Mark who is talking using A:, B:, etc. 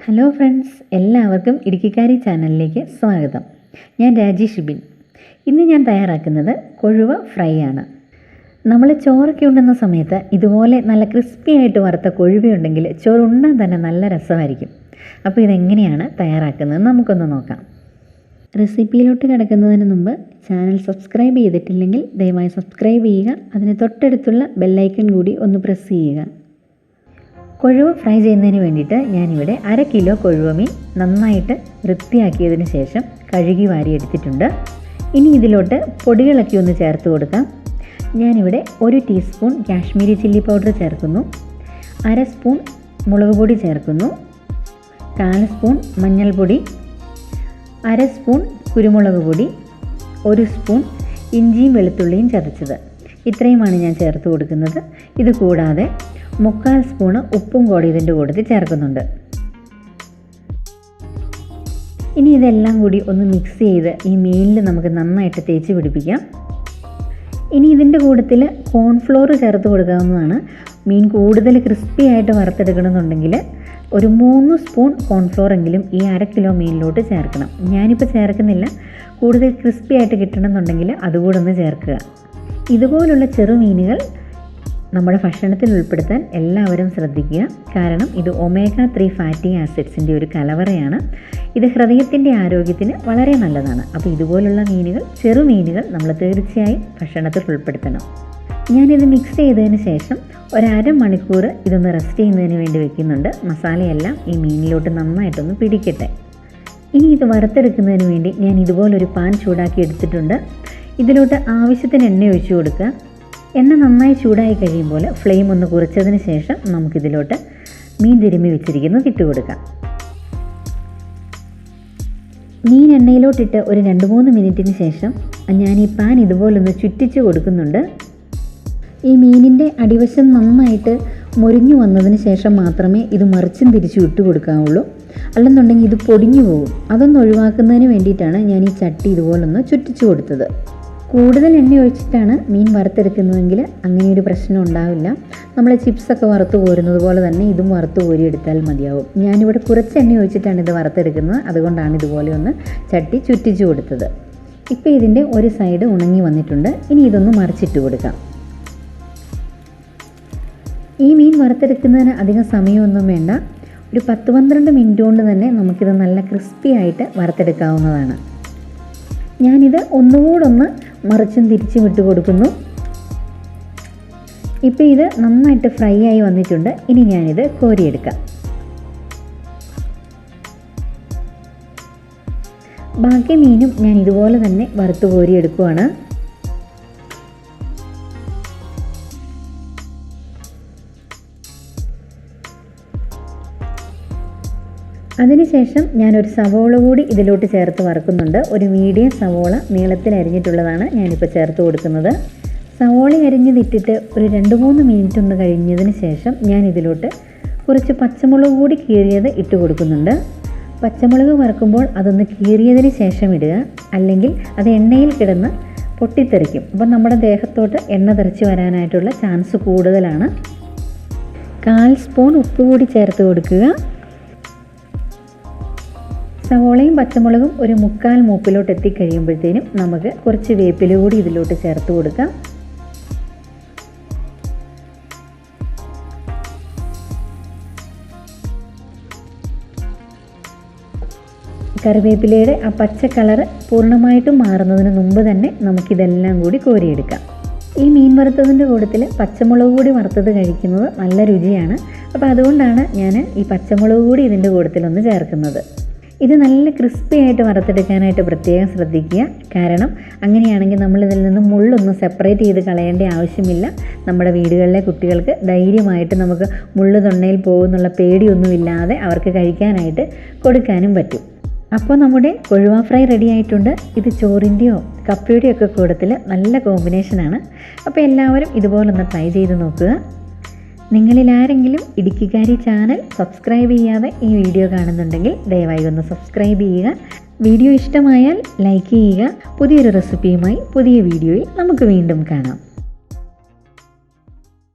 A: Hello friends, എല്ലാവർക്കും ഇടുക്കിക്കാരി ചാനലിലേക്ക് സ്വാഗതം. ഞാൻ രാജേഷ് ബിൻ. ഇന്ന് ഞാൻ തയ്യാറാക്കുന്നത് കൊഴുവ ഫ്രൈ ആണ്. നമ്മൾ ചോറൊക്കെ ഉണ്ടുന്ന സമയത്ത് ഇതുപോലെ നല്ല ക്രിസ്പി ആയിട്ട് വറുത്ത കൊഴുവയുണ്ടെങ്കിൽ ചോറ് ഉണ്ണാൻ തന്നെ നല്ല രസമായിരിക്കും. അപ്പോൾ ഇതെങ്ങനെയാണ് തയ്യാറാക്കുന്നത് നമുക്കൊന്ന് നോക്കാം. റെസിപ്പിയിലോട്ട് കിടക്കുന്നതിന് മുമ്പ് ചാനൽ സബ്സ്ക്രൈബ് ചെയ്തിട്ടില്ലെങ്കിൽ ദയവായി സബ്സ്ക്രൈബ് ചെയ്യുക. അതിന് തൊട്ടടുത്തുള്ള ബെല്ലൈക്കൺ കൂടി ഒന്ന് പ്രസ് ചെയ്യുക. കൊഴുവ ഫ്രൈ ചെയ്യുന്നതിന് വേണ്ടിയിട്ട് ഞാനിവിടെ 1/2 കിലോ കൊഴുവ മീൻ നന്നായിട്ട് വൃത്തിയാക്കിയതിന് ശേഷം കഴുകി വാരിയെടുത്തിട്ടുണ്ട്. ഇനി ഇതിലോട്ട് പൊടികളൊക്കെ ഒന്ന് ചേർത്ത് കൊടുക്കാം. ഞാനിവിടെ 1 ടീസ്പൂൺ കാശ്മീരി ചില്ലി പൗഡർ ചേർക്കുന്നു, 1/2 സ്പൂൺ മുളക് പൊടി ചേർക്കുന്നു, 1/4 സ്പൂൺ മഞ്ഞൾപ്പൊടി, 1/2 സ്പൂൺ കുരുമുളക് പൊടി, 1 സ്പൂൺ ഇഞ്ചിയും വെളുത്തുള്ളിയും ചതച്ചത്. ഇത്രയുമാണ് ഞാൻ ചേർത്ത് കൊടുക്കുന്നത്. ഇത് കൂടാതെ 1/4 സ്പൂണ് ഉപ്പും കൂടി ഇതിൻ്റെ കൂട്ടത്തിൽ ചേർക്കുന്നുണ്ട്. ഇനി ഇതെല്ലാം കൂടി ഒന്ന് മിക്സ് ചെയ്ത് ഈ മീനിൽ നമുക്ക് നന്നായിട്ട് തേച്ച് പിടിപ്പിക്കാം. ഇനി ഇതിൻ്റെ കൂട്ടത്തിൽ കോൺഫ്ലോർ ചേർത്ത് കൊടുക്കാവുന്നതാണ്. മീൻ കൂടുതൽ ക്രിസ്പി ആയിട്ട് വറുത്തെടുക്കണമെന്നുണ്ടെങ്കിൽ ഒരു 3 സ്പൂൺ കോൺഫ്ലോർ എങ്കിലും ഈ 1/2 കിലോ മീനിലോട്ട് ചേർക്കണം. ഞാനിപ്പോൾ ചേർക്കുന്നില്ല. കൂടുതൽ ക്രിസ്പി ആയിട്ട് കിട്ടണമെന്നുണ്ടെങ്കിൽ അതുകൂടെ ഒന്ന് ചേർക്കുക. ഇതുപോലുള്ള ചെറുമീനുകൾ നമ്മുടെ ഭക്ഷണത്തിൽ ഉൾപ്പെടുത്താൻ എല്ലാവരും ശ്രദ്ധിക്കുക. കാരണം ഇത് ഒമേഗ 3 ഫാറ്റി ആസിഡ്സിൻ്റെ ഒരു കലവറയാണ്. ഇത് ഹൃദയത്തിൻ്റെ ആരോഗ്യത്തിന് വളരെ നല്ലതാണ്. അപ്പോൾ ഇതുപോലുള്ള മീനുകൾ, ചെറുമീനുകൾ നമ്മൾ തീർച്ചയായും ഭക്ഷണത്തിൽ ഉൾപ്പെടുത്തണം. ഞാനിത് മിക്സ് ചെയ്തതിന് ശേഷം 1/2 മണിക്കൂർ ഇതൊന്ന് റെസ്റ്റ് ചെയ്യുന്നതിന് വേണ്ടി വെക്കുന്നുണ്ട്. മസാലയെല്ലാം ഈ മീനിലോട്ട് നന്നായിട്ടൊന്ന് പിടിക്കട്ടെ. ഇനി ഇത് വറുത്തെടുക്കുന്നതിന് വേണ്ടി ഞാൻ ഇതുപോലൊരു പാൻ ചൂടാക്കി എടുത്തിട്ടുണ്ട്. ഇതിലോട്ട് ആവശ്യത്തിന് എണ്ണ ഒഴിച്ചു കൊടുക്കുക. എണ്ണ നന്നായി ചൂടായി കഴിയുമ്പോൾ ഫ്ലെയിം ഒന്ന് കുറച്ചതിന് ശേഷം നമുക്കിതിലോട്ട് മീൻ തിരുമ്മി വെച്ചിരിക്കുന്നത് ഇട്ട് കൊടുക്കാം. മീൻ എണ്ണയിലോട്ടിട്ട് ഒരു 2-3 മിനിറ്റിന് ശേഷം ഞാൻ ഈ പാൻ ഇതുപോലൊന്ന് ചുറ്റിച്ച് കൊടുക്കുന്നുണ്ട്. ഈ മീനിൻ്റെ അടിവശം നന്നായിട്ട് മൊരിഞ്ഞു വന്നതിന് ശേഷം മാത്രമേ ഇത് മറിച്ചും തിരിച്ചും ഇട്ട് കൊടുക്കാവുള്ളൂ. അല്ലെന്നുണ്ടെങ്കിൽ ഇത് പൊടിഞ്ഞു പോകും. അതൊന്ന് ഒഴിവാക്കുന്നതിന് വേണ്ടിയിട്ടാണ് ഞാൻ ഈ ചട്ടി ഇതുപോലൊന്ന് ചുറ്റിച്ച് കൊടുത്തത്. കൂടുതൽ എണ്ണ ഒഴിച്ചിട്ടാണ് മീൻ വറുത്തെടുക്കുന്നതെങ്കിൽ അങ്ങനെയൊരു പ്രശ്നം ഉണ്ടാവില്ല. നമ്മൾ ചിപ്സൊക്കെ വറുത്ത് കോരുന്നത് പോലെ തന്നെ ഇതും വറുത്ത് കോരിയെടുത്താൽ മതിയാവും. ഞാനിവിടെ കുറച്ച് എണ്ണ ഒഴിച്ചിട്ടാണ് ഇത് വറുത്തെടുക്കുന്നത്. അതുകൊണ്ടാണ് ഇതുപോലെ ഒന്ന് ചട്ടി ചുറ്റിച്ച് കൊടുത്തത്. ഇപ്പോൾ ഇതിൻ്റെ ഒരു സൈഡ് ഉണങ്ങി വന്നിട്ടുണ്ട്. ഇനി ഇതൊന്ന് മറിച്ചിട്ട് കൊടുക്കാം. ഈ മീൻ വറുത്തെടുക്കുന്നതിന് അധികം സമയമൊന്നും വേണ്ട. ഒരു 10-12 മിനിറ്റ് കൊണ്ട് തന്നെ നമുക്കിത് നല്ല ക്രിസ്പി ആയിട്ട് വറുത്തെടുക്കാവുന്നതാണ്. ഞാനിത് ഒന്നുകൂടൊന്ന് മറിച്ചും തിരിച്ചും ഇട്ട് കൊടുക്കുന്നു. ഇപ്പോൾ ഇത് നന്നായിട്ട് ഫ്രൈ ആയി വന്നിട്ടുണ്ട്. ഇനി ഞാനിത് കോരിയെടുക്കാം. ബാക്കി മീനും ഞാൻ ഇതുപോലെ തന്നെ വറുത്ത് കോരിയെടുക്കുവാണ്. അതിനുശേഷം ഞാനൊരു സവോള കൂടി ഇതിലോട്ട് ചേർത്ത് വറുക്കുന്നുണ്ട്. ഒരു മീഡിയം സവോള നീളത്തിൽ അരിഞ്ഞിട്ടുള്ളതാണ് ഞാനിപ്പോൾ ചേർത്ത് കൊടുക്കുന്നത്. സവോള അരിഞ്ഞതിട്ടിട്ട് ഒരു 2-3 മിനിറ്റ് ഒന്ന് കഴിഞ്ഞതിന് ശേഷം ഞാൻ ഇതിലോട്ട് കുറച്ച് പച്ചമുളക് കൂടി കീറിയത് ഇട്ട് കൊടുക്കുന്നുണ്ട്. പച്ചമുളക് വറുക്കുമ്പോൾ അതൊന്ന് കീറിയതിന് ശേഷം ഇടുക, അല്ലെങ്കിൽ അത് എണ്ണയിൽ കിടന്ന് പൊട്ടിത്തെറിക്കും. അപ്പം നമ്മുടെ ദേഹത്തോട്ട് എണ്ണ തെറിച്ച് വരാനായിട്ടുള്ള ചാൻസ് കൂടുതലാണ്. 1/4 സ്പൂൺ ഉപ്പ് കൂടി ചേർത്ത് കൊടുക്കുക. സവോളയും പച്ചമുളകും ഒരു 3/4 മൂപ്പിലോട്ട് എത്തിക്കഴിയുമ്പോഴത്തേനും നമുക്ക് കുറച്ച് വേപ്പില കൂടി ഇതിലോട്ട് ചേർത്ത് കൊടുക്കാം. കറിവേപ്പിലയുടെ ആ പച്ച കളറ് പൂർണ്ണമായിട്ടും മാറുന്നതിന് മുമ്പ് തന്നെ നമുക്കിതെല്ലാം കൂടി കോരിയെടുക്കാം. ഈ മീൻ വറുത്തതിൻ്റെ കൂട്ടത്തിൽ പച്ചമുളക് കൂടി വറുത്തത് കഴിക്കുന്നത് നല്ല രുചിയാണ്. അപ്പോൾ അതുകൊണ്ടാണ് ഞാൻ ഈ പച്ചമുളക് കൂടി ഇതിൻ്റെ കൂട്ടത്തിലൊന്ന് ചേർക്കുന്നത്. ഇത് നല്ല ക്രിസ്പി ആയിട്ട് വറുത്തെടുക്കാനായിട്ട് പ്രത്യേകം ശ്രദ്ധിക്കുക. കാരണം അങ്ങനെയാണെങ്കിൽ നമ്മളിതിൽ നിന്ന് മുള്ളൊന്നും സെപ്പറേറ്റ് ചെയ്ത് കളയേണ്ട ആവശ്യമില്ല. നമ്മുടെ വീടുകളിലെ കുട്ടികൾക്ക് ധൈര്യമായിട്ട് നമുക്ക് മുള്ള് തൊണ്ടയിൽ പോകുന്നുള്ള പേടിയൊന്നുമില്ലാതെ അവർക്ക് കഴിക്കാനായിട്ട് കൊടുക്കാനും പറ്റും. അപ്പോൾ നമ്മുടെ കൊഴുവ ഫ്രൈ റെഡി ആയിട്ടുണ്ട്. ഇത് ചോറിൻ്റെയോ കപ്പയുടെയോ ഒക്കെ കൂട്ടത്തിൽ നല്ല കോമ്പിനേഷനാണ്. അപ്പോൾ എല്ലാവരും ഇതുപോലൊന്ന് ട്രൈ ചെയ്ത് നോക്കുക. നിങ്ങളിൽ ആരെങ്കിലും ഇടുക്കിക്കാരി ചാനൽ സബ്സ്ക്രൈബ് ചെയ്യാതെ ഈ വീഡിയോ കാണുന്നുണ്ടെങ്കിൽ ദയവായി ഒന്ന് സബ്സ്ക്രൈബ് ചെയ്യുക. വീഡിയോ ഇഷ്ടമായാൽ ലൈക്ക് ചെയ്യുക. പുതിയൊരു റെസിപ്പിയുമായി പുതിയ വീഡിയോയിൽ നമുക്ക് വീണ്ടും കാണാം.